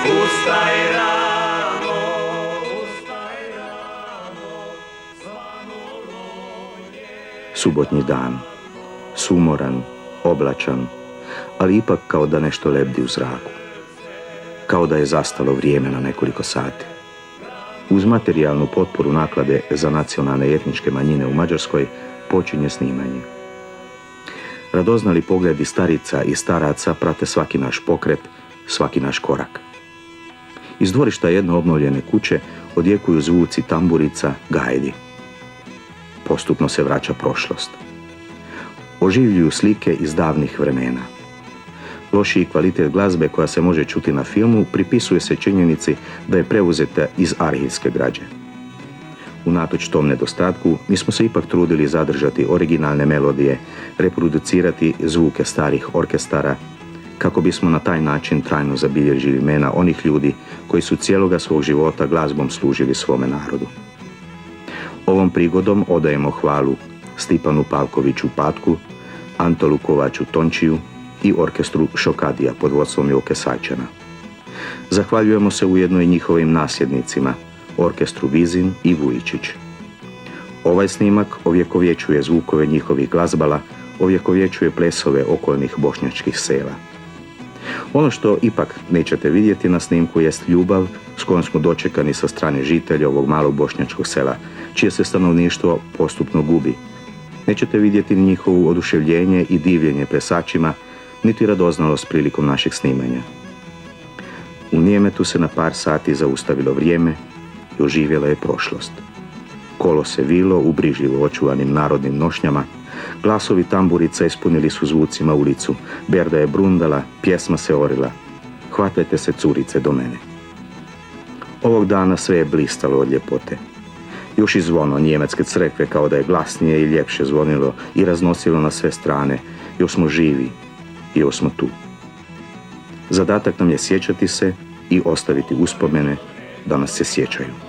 Ustaj rano, Subotnji dan, sumoran, oblačan, ali ipak kao da nešto lebdi u zraku. Kao da je zastalo vrijeme na nekoliko sati. Uz materijalnu potporu naklade za nacionalne i etničke manjine u Mađarskoj počinje snimanje. Radoznali pogledi starica i staraca prate svaki naš pokret, svaki naš korak. Iz dvorišta jedne obnovljene kuće odjekuju zvuci tamburica, gajdi. Postupno se vraća prošlost. Oživljuju slike iz davnih vremena. Lošiji kvalitet glazbe koja se može čuti na filmu pripisuje se činjenici da je preuzeta iz arhivske građe. Unatoč tom nedostatku, mi smo se ipak trudili zadržati originalne melodije, reproducirati zvuke starih orkestara, kako bismo na taj način trajno zabilježili imena onih ljudi koji su cijeloga svog života glazbom služili svome narodu. Ovom prigodom odajemo hvalu Stipanu Pavkoviću Patku, Antolu Kovaču Tončiju i orkestru Šokadija pod vodstvom Joke Sajčana. Zahvaljujemo se ujedno i njihovim nasljednicima, orkestru Vizin i Vujičić. Ovaj snimak ovjekovječuje zvukove njihovih glazbala, ovjekovječuje plesove okolnih bošnjačkih sela. Ono što ipak nećete vidjeti na snimku jest ljubav s kojom smo dočekani sa strane žitelja ovog malog bošnjačkog sela, čije se stanovništvo postupno gubi. Nećete vidjeti ni njihovo oduševljenje i divljenje plesačima, niti radoznalost prilikom našeg snimanja. U Nijemetu se na par sati zaustavilo vrijeme i oživjela je prošlost. Kolo se vilo u brižljivo očuvanim narodnim nošnjama, glasovi tamburica ispunili su zvucima ulicu, berda je brundala, pjesma se orila. Hvatajte se, curice, do mene. Ovog dana sve je blistalo od ljepote. Još i zvono njemačke crkve kao da je glasnije i ljepše zvonilo i raznosilo na sve strane. Još smo živi i još smo tu. Zadatak nam je sjećati se i ostaviti uspomene da nas se sjećaju.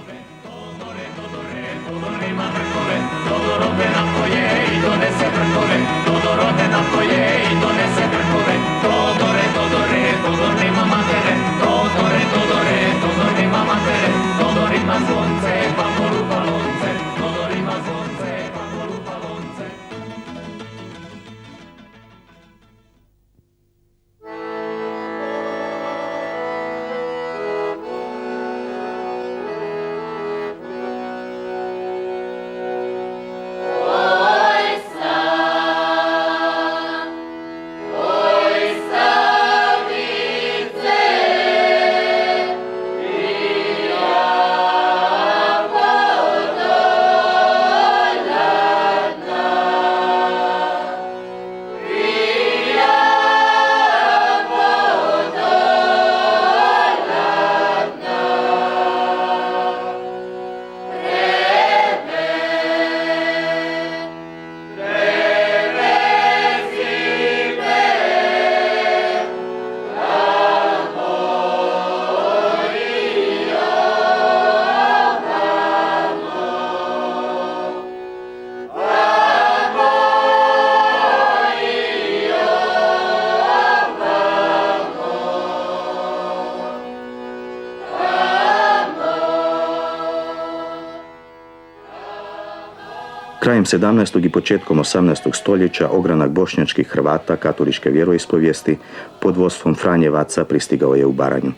Krajem 17. i početkom 18. stoljeća ogranak bošnjačkih Hrvata katoličke vjeroispovijesti pod vodstvom Franjevaca pristigao je u Baranju.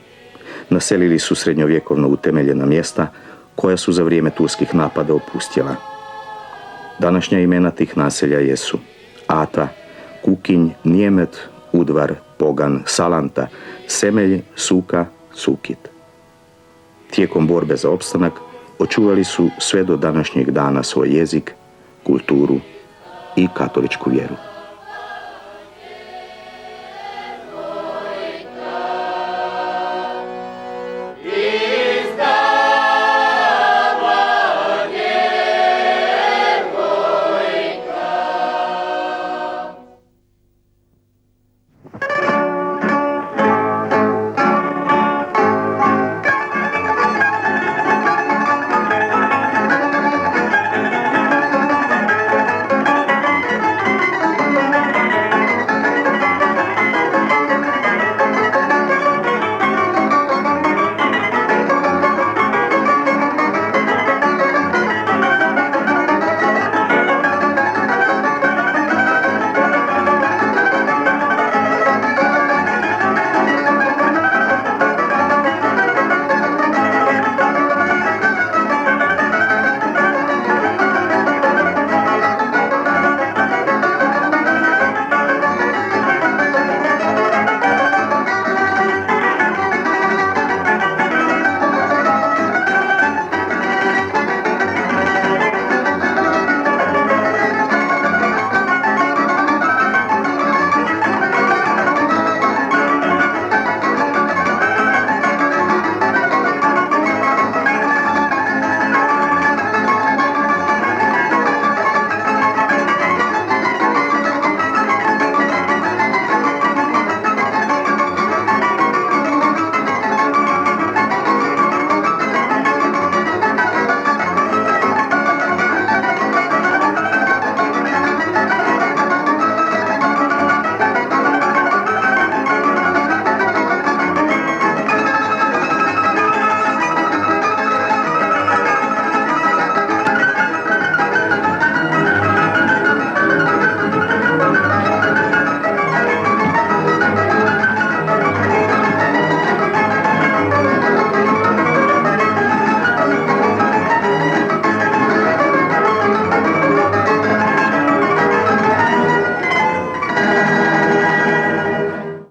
Naselili su srednjovjekovno utemeljena mjesta koja su za vrijeme turskih napada opustjela. Današnja imena tih naselja jesu Ata, Kukinj, Nijemet, Udvar, Pogan, Salanta, Semelj, Suka, Sukit. Tijekom borbe za opstanak očuvali su sve do današnjeg dana svoj jezik, kulturu i katoličku vjeru.